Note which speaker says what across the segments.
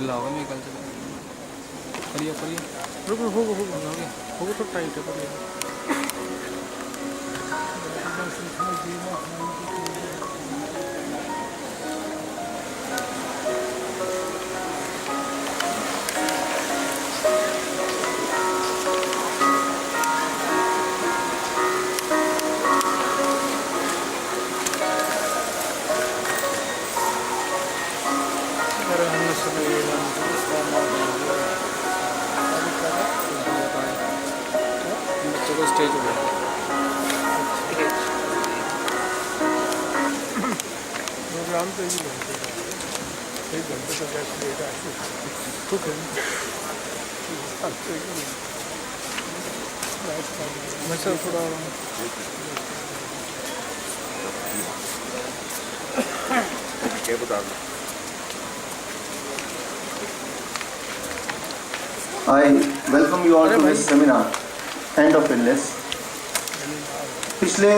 Speaker 1: लावा में कल चला करिए करिए रुको हो तो टाइट है करिए बच्चों को स्टेज हो गया प्रोग्राम तो एक घंटे का बैठ लेगा तो मैं सर थोड़ा
Speaker 2: क्या बता
Speaker 3: I welcome you all to this seminar, End of Illness. पिछले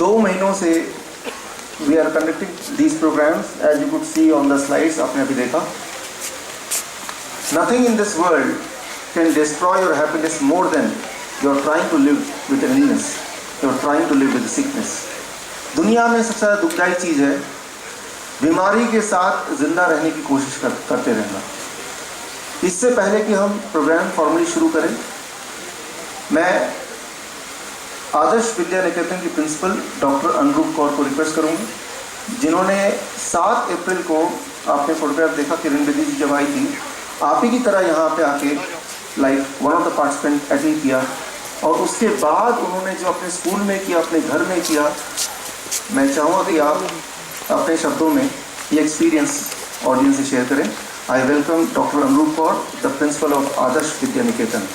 Speaker 3: 2 महीनों से we are conducting these programs, as you could see on the slides. आपने अभी देखा. Nothing in this world can destroy your happiness more than you are trying to live with an illness. You are trying to live with a sickness. दुनिया में सबसे ज़्यादा दुखदायी चीज़ है बीमारी के साथ जिंदा रहने की कोशिश करते रहना. इससे पहले कि हम प्रोग्राम फॉर्मली शुरू करें, मैं आदर्श विद्या निकेतन की प्रिंसिपल डॉक्टर अनुरूप कौर को रिक्वेस्ट करूंगा, जिन्होंने 7 अप्रैल को आपने फोटोग्राफ देखा किरण बेदी जी जब आई थी, आप ही की तरह यहाँ पे आके like one of the participant attend किया और उसके बाद उन्होंने जो अपने स्कूल में किया, अपने घर में किया, मैं चाहूँगा कि आप अपने शब्दों में ये एक्सपीरियंस ऑडियंस से शेयर करें. I welcome Dr. Anurup Kaur, the principal of Adarsh Vidya Niketan.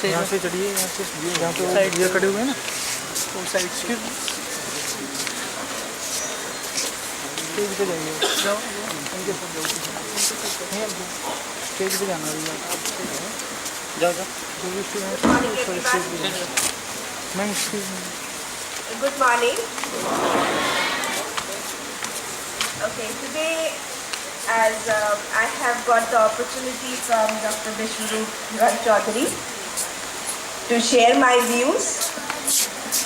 Speaker 1: यहाँ से चढ़िए, यहाँ से साइड ये खड़े हुए हैं ना, वो साइड से स्टेज पे जाइए, जाओ उनके साथ जाओ, स्टेज पे जाना है, जाओ ma'am.
Speaker 4: Good morning. Okay, today as I have got the opportunity from Dr. Vishnu Chaudhary to share my views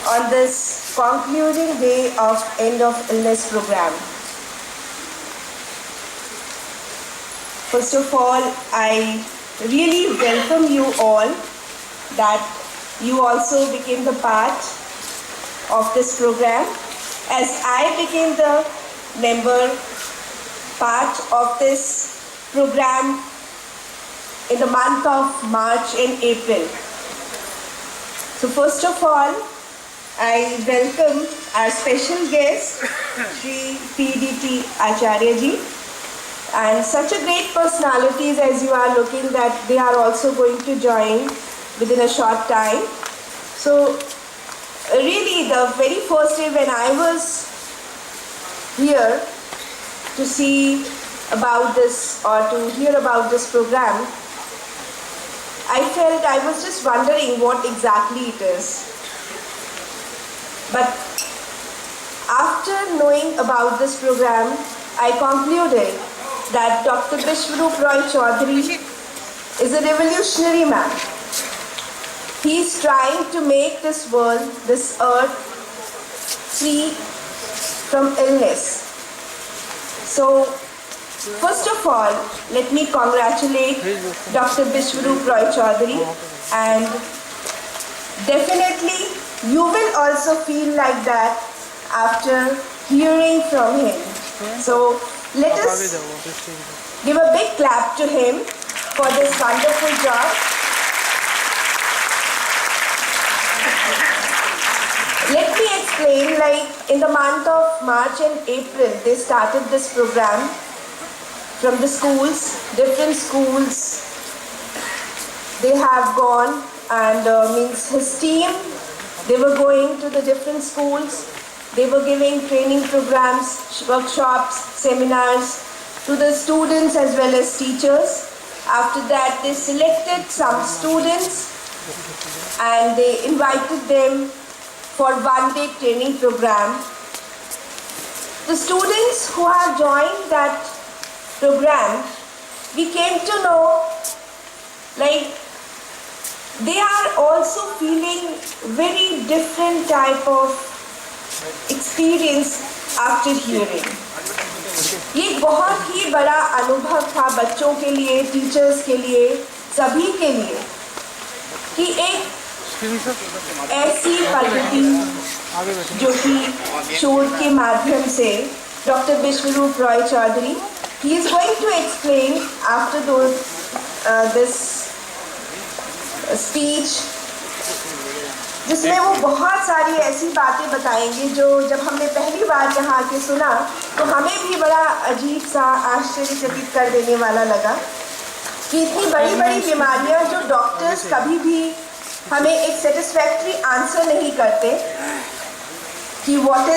Speaker 4: on this concluding day of End of Illness program. First of all, I really welcome you all that you also became the part of this program as I became the member part of this program in the month of March and April. So first of all, I welcome our special guest, Shri PDT Acharya ji, and such a great personalities as you are looking that they are also going to join within a short time. So really the very first day when I was here to see about this or to hear about this program, I felt I was just wondering what exactly it is. But after knowing about this program, I concluded that Dr. Vishwaroop Roy Chaudhary is a revolutionary man. He is trying to make this world, this earth, free from illness. So, first of all, let me congratulate Dr. Vishwaroop Roy Chaudhary, and definitely you will also feel like that after hearing from him. So, let us give a big clap to him for this wonderful job. Let me explain, like in the month of March and April, they started this program from the schools, different schools, they have gone and means his team, they were going to the different schools, they were giving training programs, workshops, seminars to the students as well as teachers. After that, they selected some students and they invited them for one-day training program. The students who have joined that program, we came to know like they are also feeling very different type of experience after hearing. ये बहुत ही बड़ा अनुभव था बच्चों के लिए, teachers के लिए, सभी के लिए कि एक ऐसी पद्धति जो कि शोध के माध्यम से doctor Vishwaroop Roy Chowdhury, he is going to explain after this speech, जिसमें वो बहुत सारी ऐसी बातें बताएंगे जो जब हमने पहली बार यहाँ आके सुना तो हमें भी बड़ा अजीब सा आश्चर्यचकित कर देने वाला लगा कि इतनी बड़ी बड़ी बीमारियाँ जो डॉक्टर्स कभी भी हमें एक सेटिस्फैक्ट्री आंसर नहीं करते कि what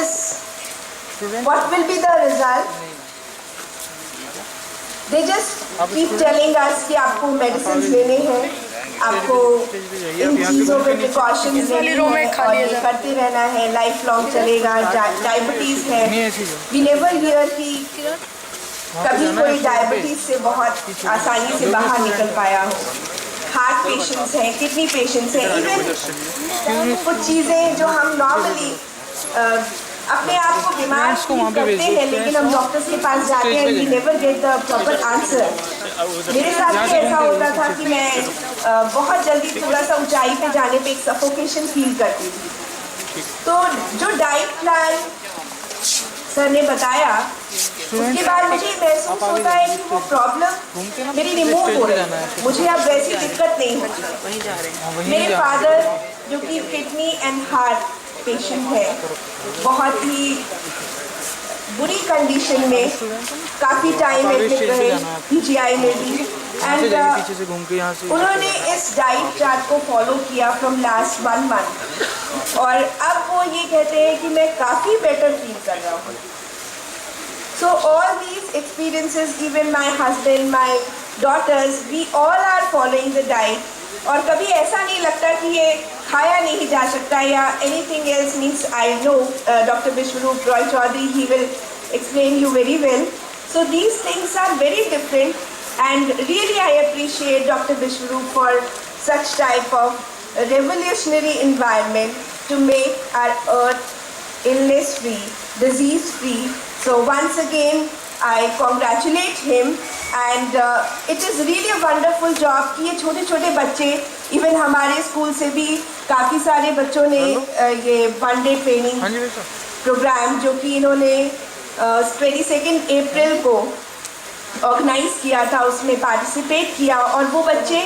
Speaker 4: will be the result, they just keep telling us कि आपको मेडिसिन लेने हैं, आपको इन चीज़ों पे प्रिकॉशंस लेने हैं और ये करते रहना है, लाइफ लॉन्ग चलेगा, डायबिटीज़ है। वी नेवर हियर कि कभी कोई डायबिटीज़ से बहुत आसानी से बाहर निकल पाया हो। हार्ट पेशेंट्स हैं, किडनी पेशेंट्स हैं, इवन कुछ चीज़ें जो हम नॉर्मली अपने आप को बीमार करते हैं लेकिन हम डॉक्टर्स के पास जाते हैं, we never get the proper answer. मेरे साथ भी ऐसा होता था कि मैं बहुत जल्दी थोड़ा सा ऊंचाई पे जाने पे एक सफोकेशन फील करती थी। तो जो डाइट प्लान सर ने बताया उसके बाद मुझे महसूस होता है कि वो प्रॉब्लम मेरी रिमूव हो रही है, मुझे अब वैसी दिक्कत नहीं होती। मेरे फादर जो कि किडनी एंड हार्ट पेशेंट है, बहुत ही बुरी कंडीशन में काफ़ी टाइम एडमिट रहे पीजीआई में भी, एंड उन्होंने इस डाइट चार्ट को फॉलो किया फ्रॉम लास्ट 1 मंथ और अब वो ये कहते हैं कि मैं काफ़ी बेटर फील कर रहा हूँ। So all these experiences, even my husband, my daughters, we all are following the diet और कभी ऐसा नहीं लगता कि ये खाया नहीं जा सकता या anything else. Means I know doctor Vishwaroop Roy Chowdhury, he will explain you very well. So these things are very different and really I appreciate Dr. Vishwaroop for such type of revolutionary environment to make our earth illness free, disease free. So once again I congratulate him and it is really a wonderful job कि ये छोटे छोटे बच्चे, even हमारे school से भी काफ़ी सारे बच्चों ने ये 1 डे ट्रेनिंग प्रोग्राम जो कि इन्होंने 22 अप्रैल को ऑर्गेनाइज किया था उसमें पार्टिसिपेट किया और वो बच्चे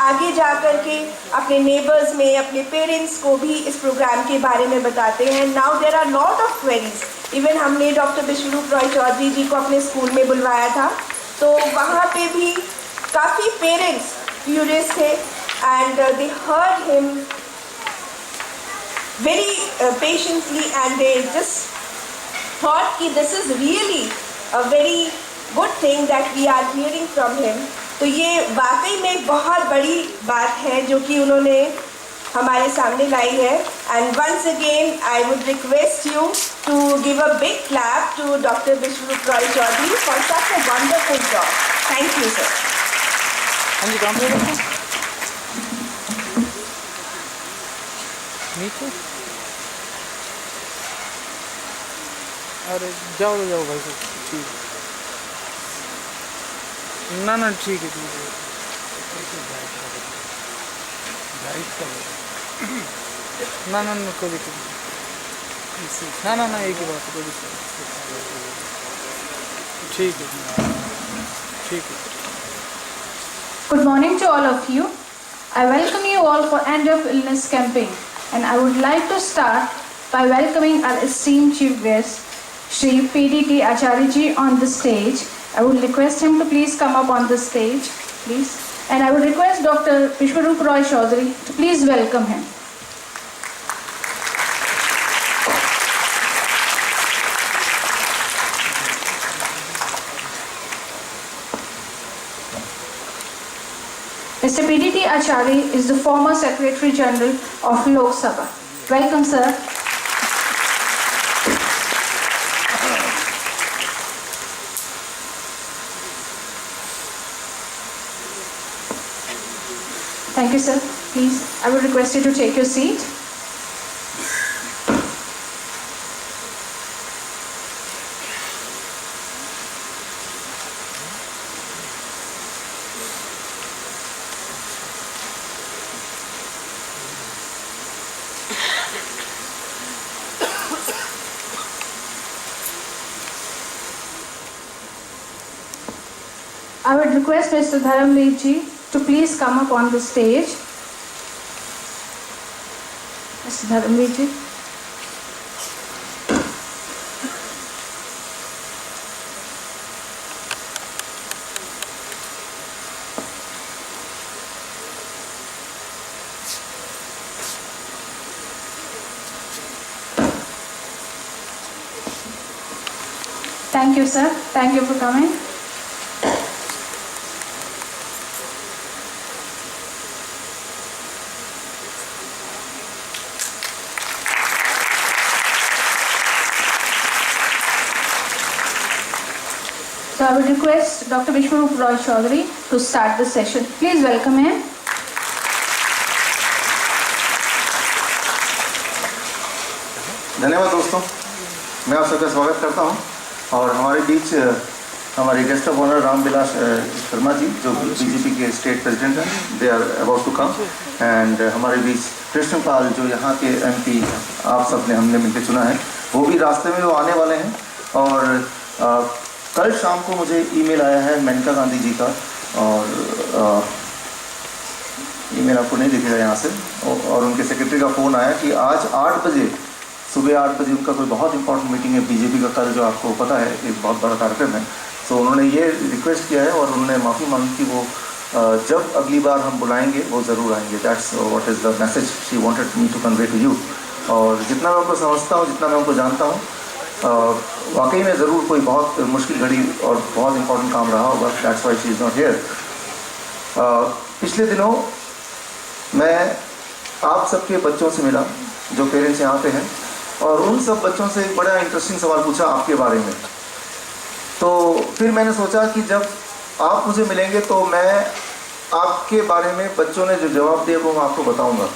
Speaker 4: आगे जा कर के अपने नेबर्स में, अपने पेरेंट्स को भी इस प्रोग्राम के बारे में बताते हैं। Now there are lot of queries, even हमने डॉक्टर विश्वरूप रॉय चौधरी जी को अपने स्कूल में बुलवाया था तो वहाँ पे भी काफ़ी पेरेंट्स क्यूरियस थे and they heard him very patiently and they just thought कि this is really a very good thing that we are hearing from him। तो ये वाकई में बहुत बड़ी बात है जो कि उन्होंने हमारे सामने लाई है and once again I would request you to give a big clap to Dr. Vishwaroop Roy Chaudhary for such a wonderful job. Thank you sir।
Speaker 1: हाँ जी, काम करो नीचे, अरे जाओ तो जाओ भाई साहब, ठीक है ना ठीक है ना कोई दिक्कत नहीं, ना एक ही बात, कोई दिक्कत ठीक है ठीक है।
Speaker 5: Good morning to all of you. I welcome you all for End of Illness campaign and I would like to start by welcoming our esteemed chief guest Shri PDT Acharya ji on the stage. I would request him to please come up on the stage, please. and I would request Dr. Vishwaroop Roy Chaudhary to please welcome him. Mr. PDT Acharya is the former Secretary General of Lok Sabha. Welcome, sir. Thank you, sir. Please, I would request you to take your seat. I would request Mr. Dharamveer ji to please come up on the stage. Mr. Dharamveer ji. Thank you, sir. Thank you for coming. So I would request Dr. Vishwaroop Roy Chaudhary to start the session. Please welcome him.
Speaker 3: धन्यवाद दोस्तों, मैं आप सबका स्वागत करता हूं और हमारे बीच हमारे guest of honour Ramvilas Sharma ji जो बीजेपी के स्टेट प्रेसिडेंट हैं, they are about to come, and हमारे बीच कृष्णपाल जो यहाँ के एमपी आप सब ने हमने मिलकर चुना है, वो भी रास्ते में वो आने वाले हैं। और कल शाम को मुझे ईमेल आया है मेनका गांधी जी का, और ईमेल आपको नहीं दिखेगा यहाँ से, और उनके सेक्रेटरी का फ़ोन आया कि आज 8 बजे सुबह 8 बजे उनका कोई बहुत इंपॉर्टेंट मीटिंग है बीजेपी का, कल जो आपको पता है एक बहुत बड़ा कार्यक्रम है। तो उन्होंने ये रिक्वेस्ट किया है और उन्होंने माफ़ी मांगी कि वो जब अगली बार हम बुलाएंगे वो ज़रूर आएंगे। That's what is the message she wanted me to convey to you. और जितना मैं उनको समझता हूँ, जितना मैं उनको जानता हूँ, वाकई में ज़रूर कोई बहुत मुश्किल घड़ी और बहुत इंपॉर्टेंट काम रहा होगा। That's why she is not here. पिछले दिनों मैं आप सबके बच्चों से मिला जो पेरेंट्स यहाँ पे हैं, और उन सब बच्चों से एक बड़ा इंटरेस्टिंग सवाल पूछा आपके बारे में। तो फिर मैंने सोचा कि जब आप मुझे मिलेंगे तो मैं आपके बारे में बच्चों ने जो जवाब दिया वो मैं आपको बताऊंगा।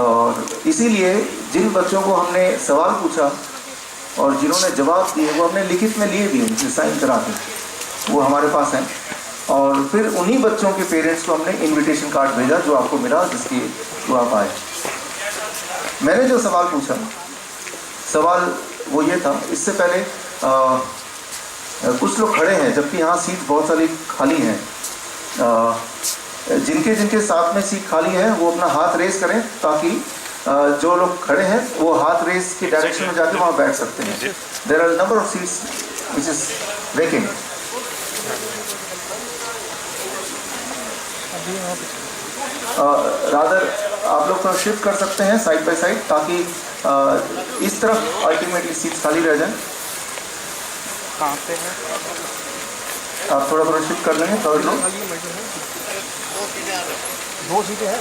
Speaker 3: और इसीलिए जिन बच्चों को हमने सवाल पूछा और जिन्होंने जवाब दिए वो हमने लिखित में लिए भी, उनसे साइन करा के वो हमारे पास हैं। और फिर उन्हीं बच्चों के पेरेंट्स को हमने इनविटेशन कार्ड भेजा जो आपको मिला, जिसकी जो आप आए। मैंने जो सवाल पूछा, सवाल वो ये था, इससे पहले कुछ लोग खड़े हैं जबकि यहाँ सीट बहुत सारी खाली हैं। जिनके जिनके साथ में सीट खाली है वो अपना हाथ रेस करें ताकि जो लोग खड़े हैं वो हाथ रेस के डायरेक्शन में जाके वहाँ बैठ सकते हैं। There are number of seats which is vacant. Rather आप लोग थोड़ा शिफ्ट कर सकते हैं साइड बाय साइड ताकि इस तरफ अल्टीमेटली सीट्स खाली रह जाएं।
Speaker 1: कहाँ पे है?
Speaker 3: आप थोड़ा थोड़ा शिफ्ट कर लेंगे थर्ड लोग।
Speaker 1: 2 सीटें हैं।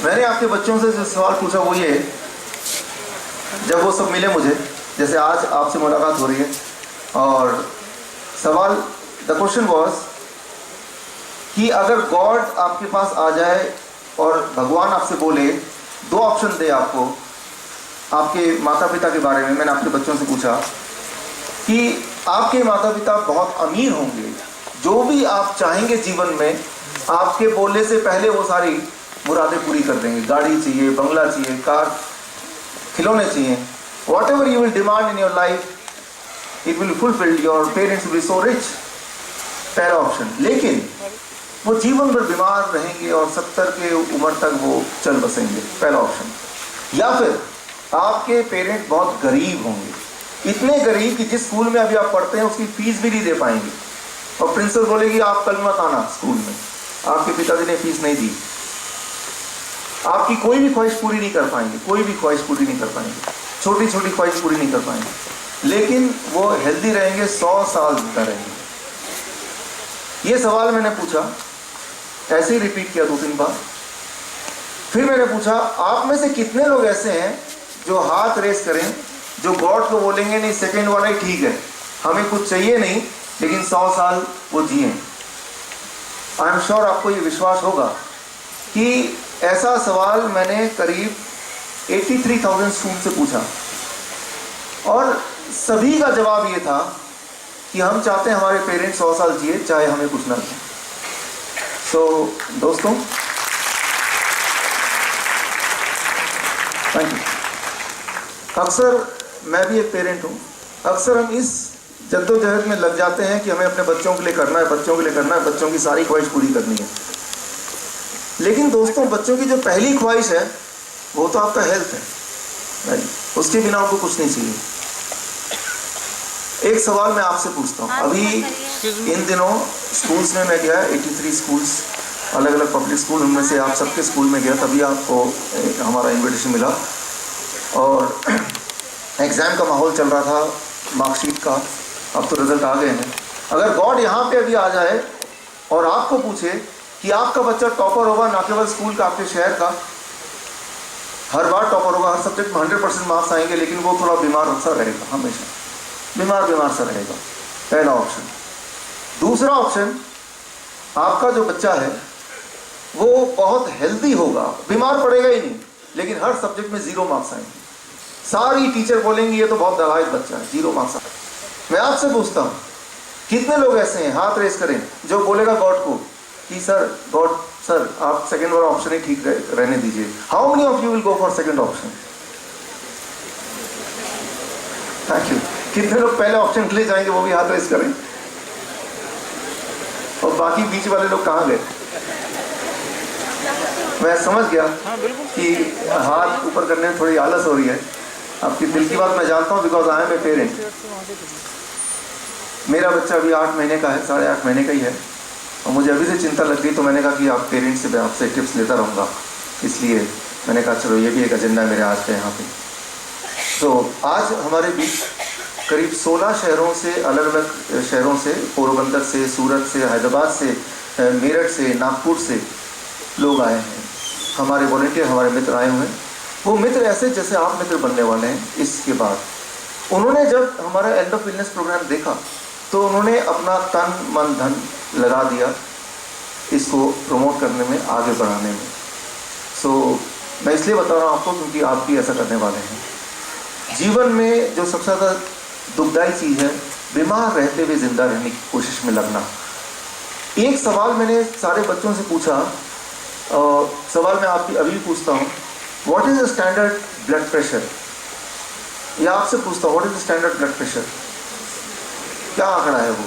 Speaker 3: मैंने आपके बच्चों से जो सवाल पूछा वो ये, जब वो सब मिले मुझे, जैसे आज आपसे मुलाकात हो रही है, और सवाल द क्वेश्चन वाज कि अगर गॉड आपके पास आ जाए और भगवान आपसे बोले, 2 ऑप्शन दे आपको आपके माता पिता के बारे में। मैंने आपके बच्चों से पूछा कि आपके माता पिता बहुत अमीर होंगे, जो भी आप चाहेंगे जीवन में आपके बोलने से पहले वो सारी मुरादें पूरी कर देंगे। गाड़ी चाहिए, बंगला चाहिए, कार, खिलौने चाहिए, what ever you will demand in your life it will fulfilled, your parents will be so rich. पहला ऑप्शन। लेकिन वो जीवन भर बीमार रहेंगे और 70 के उम्र तक वो चल बसेंगे, पहला ऑप्शन। या फिर आपके पेरेंट बहुत गरीब होंगे, इतने गरीब कि जिस स्कूल में अभी आप पढ़ते हैं उसकी फीस भी नहीं दे पाएंगे, और प्रिंसिपल बोलेगी आप कल मत आना स्कूल में, आपके पिताजी ने फीस नहीं दी। आपकी कोई भी ख्वाहिश पूरी नहीं कर पाएंगे, कोई भी ख्वाहिश पूरी नहीं कर पाएंगे, छोटी छोटी ख्वाहिश पूरी नहीं कर पाएंगे, लेकिन वो हेल्दी रहेंगे, 100 साल जिंदा रहेंगे। ये सवाल मैंने पूछा, ऐसे ही रिपीट किया 2-3 बार। फिर मैंने पूछा आप में से कितने लोग ऐसे हैं जो हाथ रेस करें, जो गॉड को बोलेंगे नहीं सेकंड वाला ही ठीक है, हमें कुछ चाहिए नहीं, लेकिन 100 साल वो जिए। आई एम श्योर आपको ये विश्वास होगा कि ऐसा सवाल मैंने करीब 83,000 स्टूडेंट से पूछा, और सभी का जवाब ये था कि हम चाहते हैं हमारे पेरेंट्स 100 साल जिए, चाहे हमें कुछ ना मिले। सो दोस्तों, थैंक यू। अक्सर मैं भी एक पेरेंट हूँ, अक्सर हम इस जद्दोजहद में लग जाते हैं कि हमें अपने बच्चों के लिए करना है, बच्चों के लिए करना है, बच्चों की सारी ख्वाहिश पूरी करनी है। लेकिन दोस्तों, बच्चों की जो पहली ख्वाहिश है वो तो आपका हेल्थ है, उसके बिना आपको कुछ नहीं चाहिए। एक सवाल मैं आपसे पूछता हूँ, अभी इन दिनों स्कूल्स में मैं गया, 83 स्कूल्स, अलग अलग पब्लिक स्कूल, उनमें से आप सबके स्कूल में गया, तभी आपको हमारा इन्विटेशन मिला, और एग्ज़ाम का माहौल चल रहा था, मार्कशीट का, अब तो रिजल्ट आ गए हैं। अगर गॉड यहाँ पे अभी आ जाए और आपको पूछे कि आपका बच्चा टॉपर होगा, ना केवल स्कूल का, आपके शहर का, हर बार टॉपर होगा, हर सब्जेक्ट में 100% मार्क्स आएंगे, लेकिन वो थोड़ा बीमार सा रहेगा, हमेशा बीमार सा रहेगा, पहला ऑप्शन। दूसरा ऑप्शन, आपका जो बच्चा है वो बहुत हेल्दी होगा, बीमार पड़ेगा ही नहीं, लेकिन हर सब्जेक्ट में 0 मार्क्स आएंगे, सारी टीचर बोलेंगी ये तो बहुत नालायक बच्चा है, 0 मार्क्स आएंगे। मैं आपसे पूछता हूँ, कितने लोग ऐसे हैं, हाथ रेस करें, जो बोलेगा गॉड को कि गॉड सर आप सेकंड वाला ऑप्शन ही ठीक रहने दीजिए। How many of you will go for second option? Thank you. कितने लोग पहले ऑप्शन के लिए जाएंगे, वो भी हाथ रेस करें, और बाकी बीच वाले लोग कहाँ गए? मैं समझ गया कि हाथ ऊपर करने में थोड़ी आलस हो रही है, आपकी दिल की बात मैं जानता हूँ, because I am a parent. मेरा बच्चा अभी 8 महीने का है, 8.5 महीने का ही है, और मुझे अभी से चिंता लग गई, तो मैंने कहा कि आप पेरेंट्स से मैं आपसे टिप्स लेता रहूँगा, इसलिए मैंने कहा चलो ये भी एक एजेंडा है मेरे आज का यहाँ पे। तो आज हमारे बीच करीब 16 शहरों से, अलग अलग शहरों से, पोरबंदर से, सूरत से, हैदराबाद से, मेरठ से, नागपुर से लोग आए हैं, हमारे वॉलंटियर, हमारे मित्र आए हुए हैं। वो मित्र ऐसे जैसे आप मित्र बनने वाले हैं। इसके बाद उन्होंने जब हमारा एंड ऑफ इलनेस प्रोग्राम देखा, तो उन्होंने अपना तन मन धन लगा दिया इसको प्रमोट करने में, आगे बढ़ाने में। सो मैं इसलिए बता रहा हूँ आपको क्योंकि आप भी ऐसा करने वाले हैं। जीवन में जो सबसे ज़्यादा दुखदाई चीज़ है, बीमार रहते हुए जिंदा रहने की कोशिश में लगना। एक सवाल मैंने सारे बच्चों से पूछा, सवाल मैं आप अभी पूछता हूँ, what is the standard blood pressure? या आपसे पूछता हूँ, what is the standard blood pressure? क्या आंकड़ा है वो?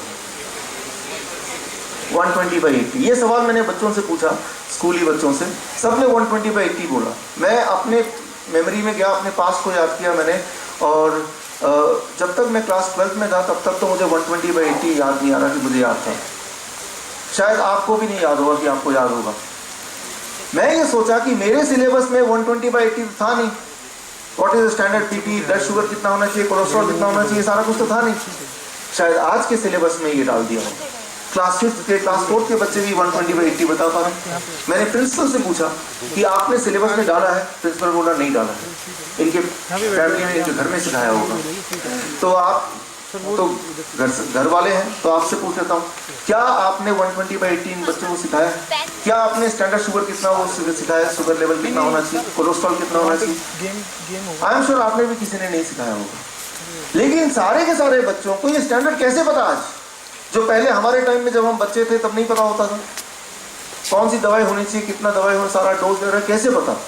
Speaker 3: 120/80। ये सवाल मैंने बच्चों से पूछा, स्कूली बच्चों से, सबने 120/80 बोला। मैं अपने मेमोरी में गया, अपने पास को याद किया मैंने, और जब तक मैं क्लास 12th में था तब तक तो मुझे 120/80 याद नहीं आ रहा कि मुझे याद था। शायद आपको भी नहीं याद होगा कि आपको याद होगा। मैं ये सोचा कि मेरे सिलेबस में 120/80 था नहीं। What is standard PP, blood sugar कितना होना चाहिए, कोलेस्ट्रॉल कितना होना चाहिए, सारा कुछ तो था नहीं। शायद आज के सिलेबस में ये डाल दिया हो। क्लास 5th के, क्लास 4th के बच्चे भी 120/80 बता पा रहे हैं। मैंने प्रिंसिपल से पूछा कि आपने सिलेबस में डाला है? प्रिंसिपल बोला नहीं डाला है, इनके फैमिली में, इनके घर में सिखाया होगा। तो आप तो घर वाले हैं, तो आपसे पूछ लेता हूँ, क्या आपने 120/80 इन बच्चों को सिखाया? क्या आपने स्टैंडर्ड शुगर कितना वो सिखाया, शुगर लेवल कितना होना चाहिए, कोलेस्ट्रॉल कितना होना चाहिए? आई एम श्योर आपने भी किसी ने नहीं सिखाया होगा। लेकिन सारे के सारे बच्चों को ये स्टैंडर्ड कैसे पता आज, जो पहले हमारे टाइम में जब हम बच्चे थे तब नहीं पता होता था? कौन सी दवाई होनी चाहिए, कितना दवाई होना, सारा डोज वगैरह कैसे पता?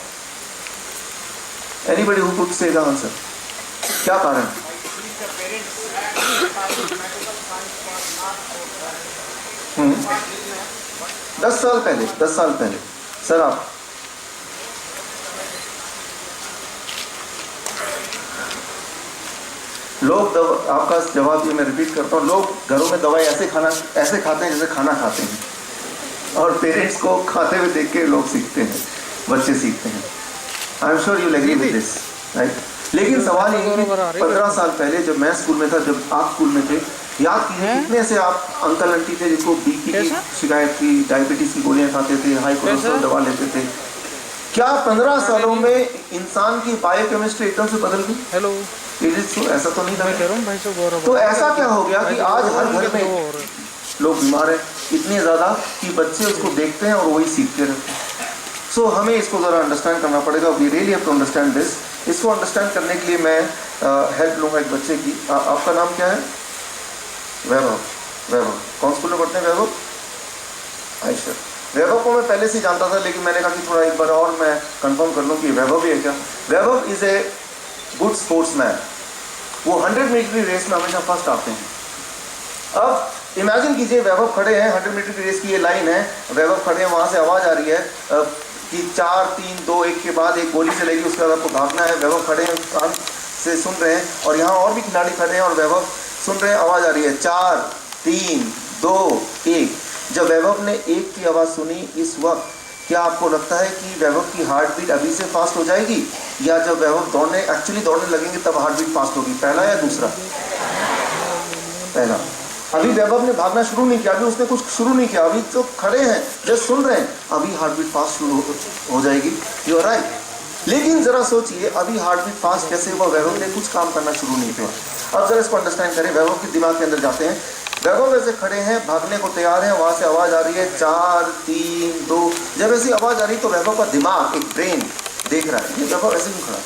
Speaker 3: Anybody who could say the answer? क्या कारण? 10 साल पहले सर आप लोग आपका जवाब ये मैं रिपीट करता हूँ, लोग घरों में दवाई ऐसे खाते हैं जैसे खाना खाते हैं, और पेरेंट्स को खाते हुए देख के लोग सीखते हैं, बच्चे सीखते हैं। I am sure you agree with this, right? लेकिन सवाल ये है कि 15 साल पहले जब मैं स्कूल में था, जब आप स्कूल में थे, याद कीजिए कितने से आप अंकल आंटी थे जिनको बीपी की शिकायत थी, डायबिटीज की गोलियां खाते थे, हाई कोलेस्ट्रॉल दवा लेते थे। क्या 15 सालों में इंसान की बायोकेमिस्ट्री एकदम से बदल गई?
Speaker 1: हेलो,
Speaker 3: ऐसा तो नहीं था।
Speaker 1: मैं कह रहा हूँ भाई साहब गौरव।
Speaker 3: तो ऐसा क्या हो गया कि आज हर घर में लोग बीमार हैं इतने ज़्यादा कि बच्चे उसको देखते हैं और वही सीखते रहते हैं। सो हमें इसको ज़रा अंडरस्टैंड करना पड़ेगा। We really have to understand this. इसको अंडरस्टैंड करने के लिए मैं हेल्प लूँगा एक बच्चे की। आपका नाम क्या है? वैभव। वैभव कौन स्कूल में पढ़ते हैं? वैभव आयशर। वैभव को मैं पहले से जानता था, लेकिन मैंने कहा कि थोड़ा एक बार और मैं कंफर्म कर लूँ कि वैभव भी है क्या। वैभव इज़ ए गुड स्पोर्ट्समैन। वो 100 मीटर की रेस में हमेशा फर्स्ट आते हैं। अब इमेजिन कीजिए वैभव खड़े हैं, 100 मीटर की रेस की ये लाइन है, वैभव खड़े हैं, वहाँ से आवाज़ आ रही है कि 4 3 2 1 के बाद एक गोली चलेगी, उसके बाद आपको भागना है। वैभव खड़े हैं, कान से सुन रहे हैं, और यहाँ और भी खिलाड़ी खड़े हैं और वैभव सुन रहे हैं, आवाज़ आ रही है 4 3 2 1। जब वैभव ने 1 की आवाज़ सुनी, इस वक्त क्या आपको लगता है कि वैभव की हार्ट बीट अभी से फास्ट हो जाएगी, या जब वैभव एक्चुअली दौड़ने लगेंगे तब हार्ट बीट फास्ट होगी? पहला या दूसरा? पहला। अभी वैभव ने भागना शुरू नहीं किया, अभी उसने कुछ शुरू नहीं किया, अभी तो खड़े हैं, जस्ट सुन रहे हैं, अभी हार्ट बीट फास्ट शुरू हो जाएगी। You are right. लेकिन जरा सोचिए, अभी हार्ट बीट फास्ट कैसे हुआ? वैभव ने कुछ काम करना शुरू नहीं किया। अब जरा इसको अंडरस्टैंड करें, वैभव के दिमाग के अंदर जाते हैं। वैभव ऐसे खड़े हैं, भागने को तैयार हैं, वहाँ से आवाज़ आ रही है 4 3 2। जब ऐसी आवाज़ आ रही तो वैभव का दिमाग, एक ब्रेन देख रहा है, ये वैभव ऐसे क्यों खड़ा है,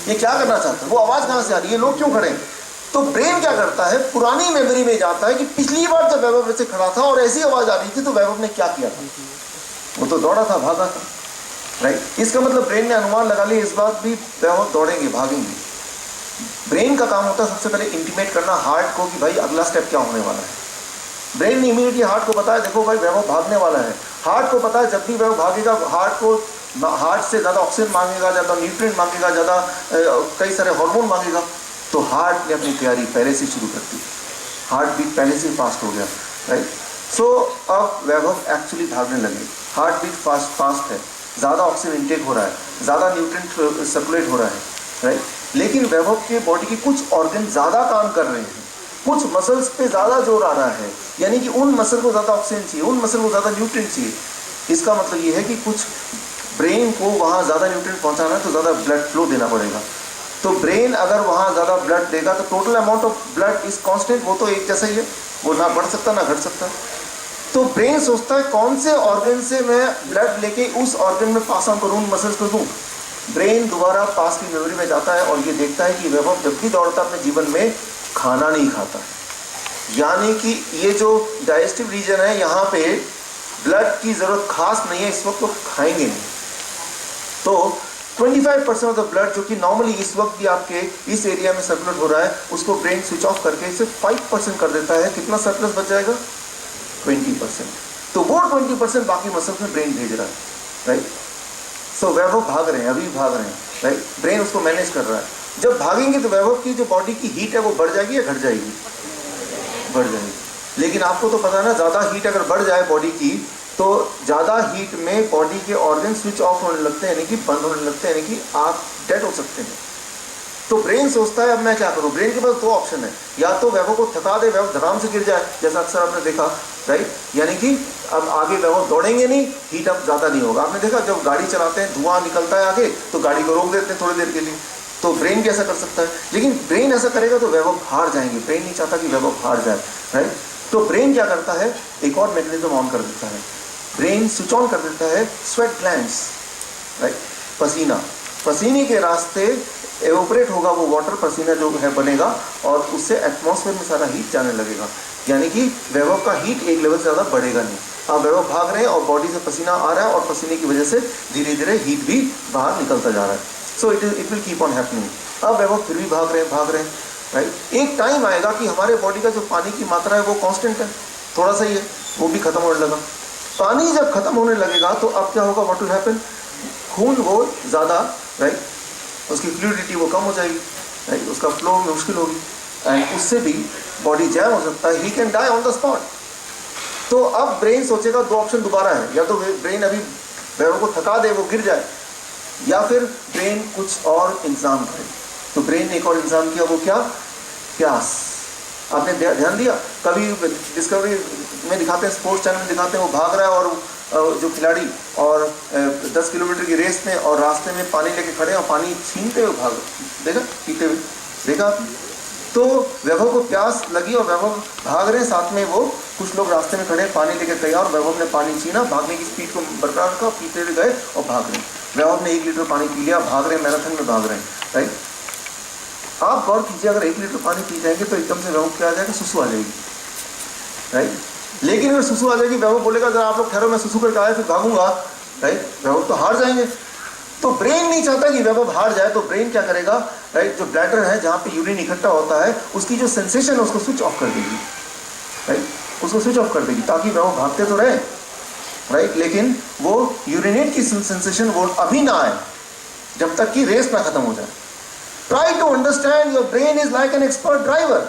Speaker 3: ये क्या करना चाहता है, वो आवाज़ कहाँ से आ रही है, लोग क्यों खड़े हैं? तो ब्रेन क्या करता है, पुरानी मेमोरी में जाता है कि पिछली बार जब वैभव ऐसे खड़ा था और ऐसी आवाज़ आ रही थी तो वैभव ने क्या किया था, वो तो दौड़ा था, भागा था, राइट। इसका मतलब ब्रेन ने अनुमान लगा लिया इस बात भी वैभव दौड़ेंगे, भागेंगे। ब्रेन का काम होता है सबसे पहले इंटीमेट करना हार्ट को कि भाई अगला स्टेप क्या होने वाला है। ब्रेन ने इमीडिएटली हार्ट को बताया, देखो भाई वैभव भागने वाला है। हार्ट को पता है जब भी वैभव भागेगा, हार्ट से ज़्यादा ऑक्सीजन मांगेगा, ज़्यादा न्यूट्रिएंट मांगेगा, ज़्यादा कई सारे हार्मोन मांगेगा। तो हार्ट ने अपनी तैयारी पहले से शुरू कर दी, हार्ट बीट पहले से फास्ट हो गया, राइट। सो अब वैभव एक्चुअली भागने लगे, हार्ट बीट फास्ट है, ज़्यादा ऑक्सीजन इंटेक हो रहा है, ज़्यादा न्यूट्रिएंट सर्कुलेट हो रहा है, राइट। लेकिन वैभव के बॉडी के कुछ ऑर्गन ज़्यादा काम कर रहे हैं, कुछ मसल्स पे ज़्यादा जोर आ रहा है, यानी कि उन मसल को ज़्यादा ऑक्सीजन चाहिए, उन मसल को ज़्यादा न्यूट्रिएंट चाहिए। इसका मतलब ये है कि कुछ ब्रेन को वहाँ ज़्यादा न्यूट्रिएंट पहुँचाना है तो ज़्यादा ब्लड फ्लो देना पड़ेगा। तो ब्रेन अगर वहाँ ज़्यादा ब्लड देगा तो total amount of blood is constant, वो तो एक जैसा ही है, वो ना बढ़ सकता ना घट सकता। तो ब्रेन सोचता है कौन से ऑर्गन से मैं ब्लड लेके उस ऑर्गन में पास ऑन करूँ, मसल्स को दूँ। ब्रेन दोबारा पास की मेमोरी में जाता है और ये देखता है कि वैभव जब भी दौड़ता अपने जीवन में खाना नहीं खाता, यानी कि ये जो डाइजेस्टिव रीजन है यहाँ पे ब्लड की ज़रूरत खास नहीं है, इस वक्त तो खाएंगे नहीं। तो 25% ऑफ द ब्लड जो कि नॉर्मली इस वक्त भी आपके इस एरिया में सर्कुलेट हो रहा है, उसको ब्रेन स्विच ऑफ करके इसे 5% कर देता है। कितना सरप्लस बच जाएगा? 20%। तो वो 20% बाकी मसल्स में ब्रेन भेज रहा है, राइट। सो वैभव भाग रहे हैं, अभी भाग रहे हैं, राइट। ब्रेन उसको मैनेज कर रहा है। जब भागेंगे तो वैभव की जो बॉडी की हीट है वो बढ़ जाएगी या घट जाएगी? बढ़ जाएगी। लेकिन आपको तो पता है ना, ज़्यादा हीट अगर बढ़ जाए बॉडी की तो ज़्यादा हीट में बॉडी के ऑर्गन स्विच ऑफ होने लगते हैं, यानी कि बंद होने लगते हैं, यानी कि आप डेड हो सकते हैं। तो ब्रेन सोचता है अब मैं क्या करूँ। ब्रेन के पास 2 ऑप्शन है, या तो वैभव को थका दे, वैभव धड़ाम से गिर जाए, जैसा अक्सर आपने देखा, राइट। यानी कि अब आगे वैभव दौड़ेंगे नहीं, हीट अप ज़्यादा नहीं होगा। आपने देखा जब गाड़ी चलाते हैं धुआं निकलता है आगे तो गाड़ी को रोक देते हैं थोड़ी देर के लिए। तो ब्रेन कैसा कर सकता है, लेकिन ब्रेन ऐसा करेगा तो वैभव हार जाएंगे। ब्रेन नहीं चाहता कि वैभव हार जाए, राइट। तो ब्रेन क्या करता है, एक और मैकेनिज्म ऑन कर देता है। ब्रेन स्विच ऑन कर देता है स्वेट ग्लैंड्स, राइट। पसीने के रास्ते एवोपरेट होगा वो वाटर, पसीना जो है बनेगा और उससे एटमॉस्फेयर में सारा हीट जाने लगेगा, यानी कि वैभव का हीट एक लेवल से ज़्यादा बढ़ेगा नहीं। अब वैभव भाग रहे हैं और बॉडी से पसीना आ रहा है और पसीने की वजह से धीरे धीरे हीट भी बाहर निकलता जा रहा है। So it will keep on happening. अब वैभव फिर भी भाग रहे हैं, राइट। एक टाइम आएगा कि हमारे बॉडी का जो पानी की मात्रा है वो कांस्टेंट है, थोड़ा सा ही है, वो भी खत्म होने लगा। पानी जब खत्म होने लगेगा तो अब क्या होगा, व्हाट विल हैपन, खून वो ज़्यादा, राइट, उसकी फ्लूइडिटी वो कम हो जाएगी, राइट, उसका फ्लो में मुश्किल होगी, एंड उससे भी बॉडी जैम हो सकता है, he can die on the spot. तो अब ब्रेन सोचेगा दो ऑप्शन दोबारा है, या तो ब्रेन अभी पैरों को थका दे, वो गिर जाए, या फिर ब्रेन कुछ और इंतजाम करे। तो ब्रेन ने एक और इंतजाम किया, वो क्या, प्यास। आपने ध्यान दिया, कभी डिस्कवरी में दिखाते हैं, स्पोर्ट्स चैनल में दिखाते हैं, वो भाग रहा है और जो खिलाड़ी और 10 किलोमीटर की रेस में और रास्ते में पानी लेके खड़े हैं और पानी छीनते हुए भाग, देखा, पीते हुए देखा। तो वैभव को प्यास लगी और वैभव भाग रहे हैं, साथ में वो कुछ लोग रास्ते में खड़े पानी लेके तैयार, वैभव ने पानी छीना, भागने की स्पीड को बरकरार रखा, पीते हुए गए और भाग रहे हैं। वैभव ने 1 लीटर पानी पी लिया, भाग रहे हैं, मैराथन में भाग रहे हैं, राइट। आप गौर कीजिए, अगर 1 लीटर पानी पी जाएंगे तो एकदम से वैभव क्या आ जाएगा, सुसु आ जाएगी, राइट। लेकिन अगर सुसु आ जाएगी, वैभव बोलेगा जरा आप लोग ठहरो, मैं सुसु करके आया फिर भागूंगा, राइट, वैभव तो हार जाएंगे। तो ब्रेन नहीं चाहता कि वैभव हार जाए, तो ब्रेन क्या करेगा, राइट, जो ब्लैडर है जहाँ पे यूरिन इकट्ठा होता है, उसकी जो सेंसेशन है उसको स्विच ऑफ कर देगी, राइट, उसको स्विच ऑफ कर देगी, ताकि वैभव भागते तो रहे, राइट, लेकिन वो यूरिनेट की सेंसेशन वो अभी ना आए जब तक कि रेस ना खत्म हो जाए। Try to understand, your brain is like an expert driver.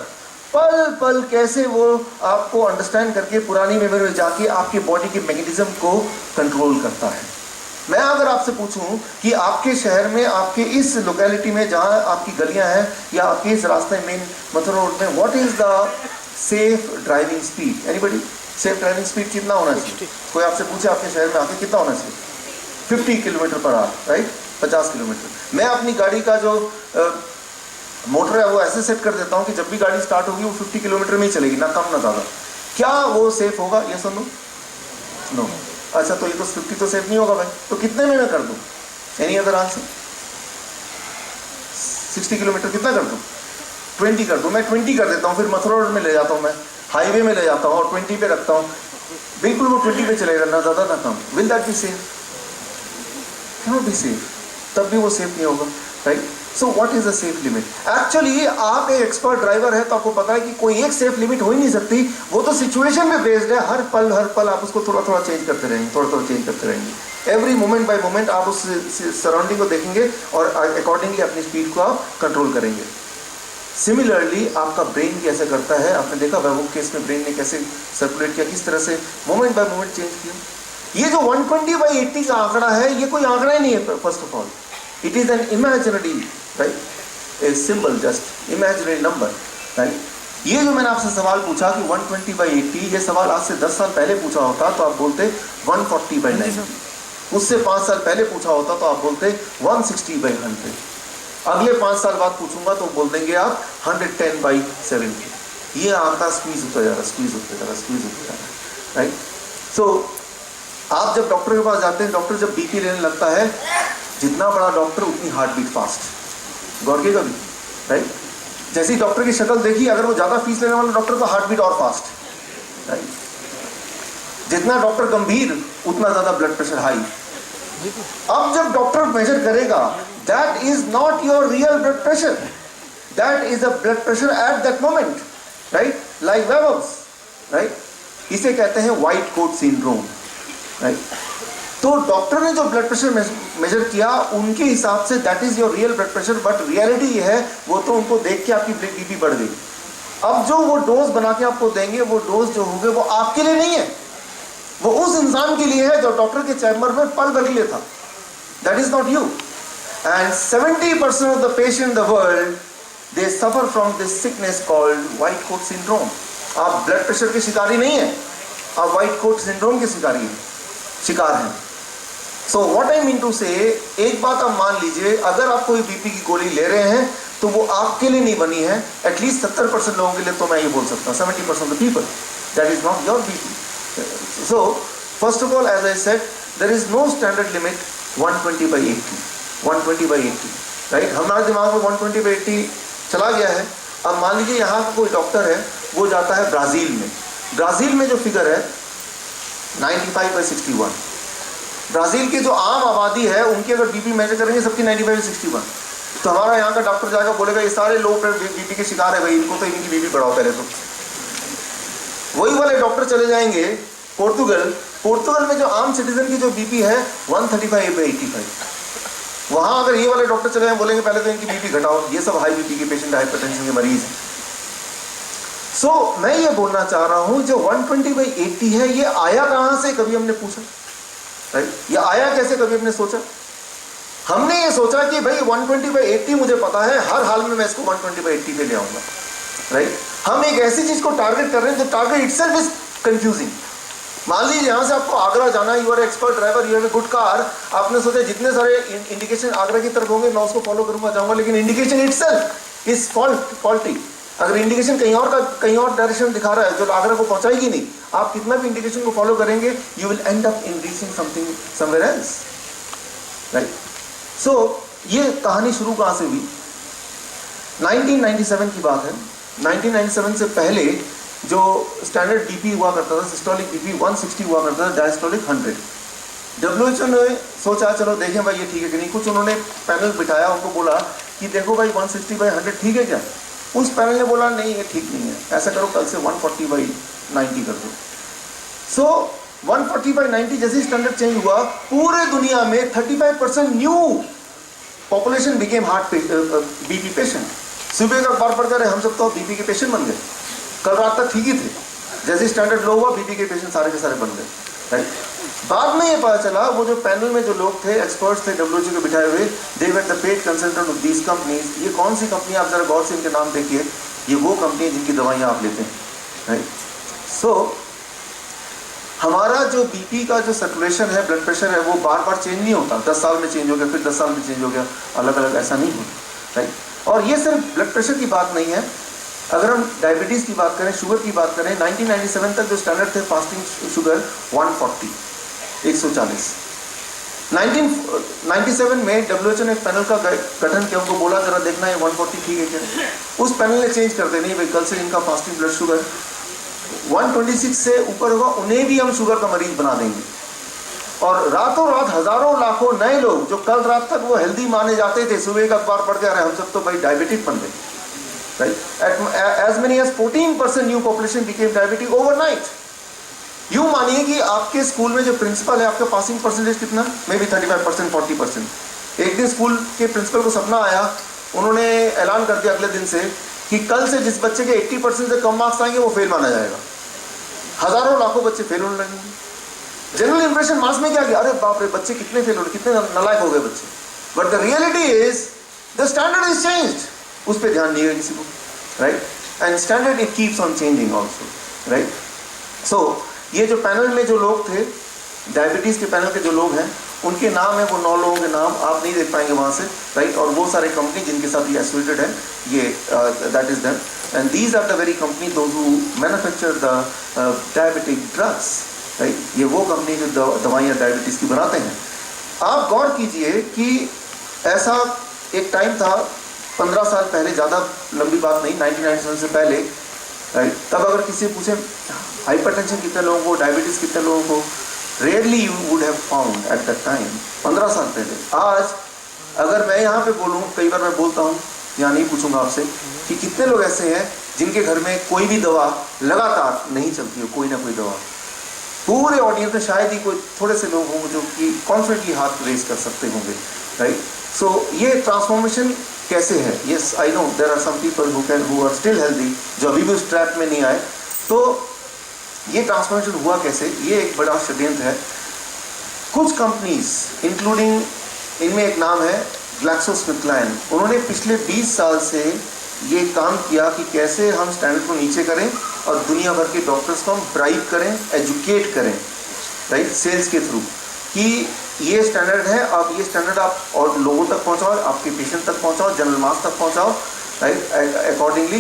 Speaker 3: पल पल कैसे वो आपको अंडरस्टैंड करके पुरानी मेमोरी में जाके आपके बॉडी के मैकेनिज्म को कंट्रोल करता है। मैं अगर आपसे पूछूं कि आपके शहर में, आपके इस लोकेलिटी में जहां आपकी गलियां हैं या आपके इस रास्ते मेन मथुरा रोड में, what is the safe driving speed? Anybody? Safe driving speed कितना होना चाहिए? कोई आपसे पूछे आपके शहर में आके कितना होना चाहिए? 50 kilometre per hour, right, 50 kilometre. मैं अपनी गाड़ी का जो मोटर है वो ऐसे सेट कर देता हूँ कि जब भी गाड़ी स्टार्ट होगी वो 50 किलोमीटर में ही चलेगी, ना कम ना ज़्यादा। क्या वो सेफ होगा? ये सुनो, नो। अच्छा, तो ये तो 50 तो सेफ नहीं होगा भाई, तो कितने में मैं कर दूं? Any other answer? 60 किलोमीटर कितना कर दूं? 20 कर दूं। मैं 20 कर देता हूँ, फिर मथुरा रोड में ले जाता हूँ, मैं हाईवे में ले जाता हूँ और 20 पे रखता हूँ, बिल्कुल वो 20 पे चलेगा, ना ज़्यादा ना कम। Will that be safe? Can be safe, तब भी वो सेफ नहीं होगा, right. So what is the safe limit? Actually आप एक एक्सपर्ट ड्राइवर है तो आपको पता है कि कोई एक सेफ लिमिट हो ही नहीं सकती, वो तो सिचुएशन पे बेस्ड है। हर पल आप उसको थोड़ा थोड़ा चेंज करते रहेंगे, थोड़ा चेंज करते रहेंगे। एवरी मोमेंट बाय मोमेंट आप उस सराउंडिंग को देखेंगे और अकॉर्डिंगली अपनी स्पीड को आप कंट्रोल करेंगे। सिमिलरली आपका ब्रेन भी ऐसा करता है। आपने देखा वैभव केस में ब्रेन ने कैसे सर्कुलेट किया, किस तरह से मोमेंट बाय मोमेंट चेंज किया। ये जो 120/80 का आंकड़ा है, ये कोई आंकड़ा ही नहीं है। First of all it is an imaginary, right, a symbol, just imaginary number, right. ये जो मैंने आपसे सवाल पूछा कि 120/80, ये सवाल आज से 10 साल पहले पूछा होता तो आप बोलते 140/90। उससे 5 साल पहले पूछा होता तो आप बोलते 160/100। अगले 5 साल बाद पूछूंगा तो बोल देंगे आप 110/70। ये आंकड़ा स्क्वीज होता जा रहा, राइट। सो आप जब डॉक्टर के पास जाते हैं, डॉक्टर जब बीपी लेने लगता है, जितना बड़ा डॉक्टर उतनी हार्ट बीट फास्ट। गौर किएगा भी, राइट। जैसे ही डॉक्टर की शक्ल देखी, अगर वो ज्यादा फीस लेने वाला डॉक्टर तो हार्ट बीट और फास्ट, राइट। जितना डॉक्टर गंभीर उतना ज्यादा ब्लड प्रेशर हाई। अब जब डॉक्टर मेजर करेगा, that is not your real blood pressure, that is the blood pressure at that moment, right, like Vaibhav's, right. इसे कहते हैं व्हाइट कोट सिंड्रोम, राइट। तो डॉक्टर ने जो ब्लड प्रेशर मेजर किया, उनके हिसाब से that is your real blood pressure, but reality ये है, वो तो उनको देख के आपकी बीपी बढ़ गई। अब जो वो डोज बना के आपको देंगे, वो डोज जो होंगे वो आपके लिए नहीं है, वो उस इंसान के लिए है जो डॉक्टर के चैम्बर में पल भर के लिए था। That is not you. And 70% of the patient in the world, they suffer from this sickness called white coat syndrome. आप ब्लड प्रेशर के शिकारी नहीं है, आप व्हाइट कोट सिंड्रोम के शिकार हैं। So what I mean to say, एक बात आप मान लीजिए, अगर आप कोई बीपी की गोली ले रहे हैं तो वो आपके लिए नहीं बनी है। एटलीस्ट 70% लोगों के लिए तो मैं ये बोल सकता हूँ, 70% of the people, that is not your BP. So first of all, as I said, there is no standard limit 120/80, 120/80, right. हमारे दिमाग में 120/80 चला गया है। अब मान लीजिए यहाँ का कोई डॉक्टर है, वो जाता है ब्राजील में। ब्राजील में जो फिगर है 95/61, ब्राजील की जो आम आबादी है उनकी अगर बीपी मेजर करेंगे सबकी 95/61। तो हमारा यहाँ का डॉक्टर जाएगा, बोलेगा ये सारे लो बीपी के शिकार है भाई, इनको तो इनकी बीपी बढ़ाओ पहले। तो वही वाले डॉक्टर चले जाएंगे पोर्तुगल, पोर्तुगल में जो आम सिटीजन की जो बीपी है 135/85, वहां अगर ये वाले डॉक्टर चले हैं बोलेंगे पहले तो इनकी बीपी घटाओ, ये सब हाई बीपी के पेशेंट, हाइपरटेंशन के मरीज हैं। सो मैं ये बोलना चाह रहा हूं जो 120/80 है ये आया कहां से, कभी हमने पूछा? राइट, ये आया कैसे, कभी हमने सोचा? हमने ये सोचा कि भाई 120/80 मुझे पता है, हर हाल में मैं इसको 120/80 पे ले आऊंगा। राइट, हम एक ऐसी चीज को टारगेट कर रहे हैं जो टारगेट इटसेल्फ इज कंफ्यूजिंग। मान लीजिए यहां से आपको आगरा जाना है, you are expert driver, you have a good car, आपने सोचा जितने सारे इंडिकेशन आगरा की तरफ होंगे मैं उसको फॉलो करूंगा, जाऊंगा, लेकिन इंडिकेशन इटसेल्फ इज फॉल्टी। अगर इंडिकेशन कहीं और डायरेक्शन दिखा रहा है जो आगरा को पहुंचाएगी नहीं, आप कितना भी इंडिकेशन को फॉलो करेंगे you will end up in reaching something somewhere else. Right, so ये कहानी शुरू कहां से हुई? 1997 की बात है। 1997 से पहले जो स्टैंडर्ड बीपी हुआ करता था, सिस्टोलिक बीपी 160 हुआ करता था, डायस्टोलिक 100। WHO ने सोचा चलो देखें भाई ये ठीक है कि नहीं। कुछ उन्होंने पैनल बिठाया, उनको बोला कि देखो भाई 160/100 ठीक है क्या? उस पैनल ने बोला नहीं ये ठीक नहीं है, ऐसा करो कल से 140/90 कर दो। सो 140/90 जैसे स्टैंडर्ड चेंज हुआ, पूरे दुनिया में 35% new population became heart BP patient. सुबह का अखबार पढ़कर हम सब तो बीपी के पेशेंट बन गए, कल रात तक ठीक ही थे, जैसे स्टैंडर्ड लो हुआ बीपी के पेशेंट सारे के सारे बन गए। राइट, बाद में ये पता चला वो जो पैनल में जो लोग थे, एक्सपर्ट्स थे WHO के बिठाए हुए, they were the paid consultant of these companies. ये कौन सी कंपनी, आप जरा गौर से इनके नाम देखिए, ये वो कंपनी है जिनकी दवाइयाँ आप लेते हैं। राइट, सो हमारा जो बीपी का जो सर्कुलेशन है, ब्लड प्रेशर है, वो बार बार चेंज नहीं होता। 10 साल में चेंज हो गया, फिर 10 साल में चेंज हो गया, अलग अलग ऐसा नहीं होता। राइट, और ये सिर्फ ब्लड प्रेशर की बात नहीं है, अगर हम डायबिटीज़ की बात करें, शुगर की बात करें, 1997 तक जो स्टैंडर्ड थे फास्टिंग शुगर 140। 1997 में WHO ने एक पैनल का गठन किया, उनको बोला जरा देखना है 140 ठीक है क्या? उस पैनल ने चेंज कर देनी भाई कल से इनका फास्टिंग ब्लड शुगर 126 से ऊपर होगा, उन्हें भी हम शुगर का मरीज बना देंगे। और रातों रात हजारों लाखों नए लोग जो कल रात तक वो हेल्दी माने जाते थे, सुबह का अखबार पढ़ के आ रहे हम सब तो भाई डायबिटिक बन गए। Right? As many as 14% new population became diabetic overnight. यूं मानिए कि आपके स्कूल में जो प्रिंसिपल है, आपका पासिंग परसेंटेज कितना, मे बी 35%, 40%। एक दिन स्कूल के प्रिंसिपल को सपना आया, उन्होंने ऐलान कर दिया अगले दिन से कि कल से जिस बच्चे के 80% से कम मार्क्स आएंगे वो फेल माना जाएगा। हजारों लाखों बच्चे फेल होने लगेंगे। जनरल इंप्रेशन मास में क्या गया, अरे बाप रे बच्चे कितने फेल हो रहे, कितने नालायक हो गए बच्चे। But the reality is the standard is changed, उस पर ध्यान नहीं है किसी को। Right, and standard it keeps on changing also. Right, so ये जो पैनल में जो लोग थे, डायबिटीज़ के पैनल के जो लोग हैं, उनके नाम है, वो 9 लोगों के नाम आप नहीं देख पाएंगे वहाँ से। राइट, और वो सारे कंपनी जिनके साथ ये एसोसिएटेड है, ये that is them, and these are the very company those who manufacture the diabetic drugs. Right, ये वो कंपनी जो दवाइयाँ डायबिटीज़ की बनाते हैं। आप गौर कीजिए कि ऐसा एक टाइम था 15 साल पहले, ज़्यादा लंबी बात नहीं, 1997 से पहले। राइट, तब अगर किसी से पूछे हाइपरटेंशन कितने लोगों को, डायबिटीज़ कितने लोगों को, rarely you would have found at that time, 15 साल पहले। आज अगर मैं यहाँ पे बोलूँ, कई बार मैं बोलता हूँ, यहाँ नहीं पूछूंगा आपसे कि कितने लोग ऐसे हैं जिनके घर में कोई भी दवा लगातार नहीं चलती हो, कोई ना कोई दवा। पूरे ऑडियंस में शायद ही कोई थोड़े से लोग होंगे जो कि कॉन्फिडेंटली हाथ रेज कर सकते होंगे। राइट, सो ये ट्रांसफॉर्मेशन कैसे है? Yes I know there are some people who are still healthy, जो अभी भी उस ट्रैप में नहीं आए। तो ये ट्रांसफॉर्मेशन हुआ कैसे? ये एक बड़ा षड्यंत्र है। कुछ कंपनीज इंक्लूडिंग, इनमें एक नाम है GlaxoSmithKline, उन्होंने पिछले 20 साल से ये काम किया कि कैसे हम स्टैंडर्ड को नीचे करें और दुनिया भर के डॉक्टर्स को हम ब्राइब करें, एजुकेट करें, राइट, सेल्स के थ्रू, कि ये स्टैंडर्ड है, अब ये स्टैंडर्ड आप और लोगों तक पहुंचाओ, आपके पेशेंट तक पहुंचाओ, जनरल मास तक पहुंचाओ। Right, accordingly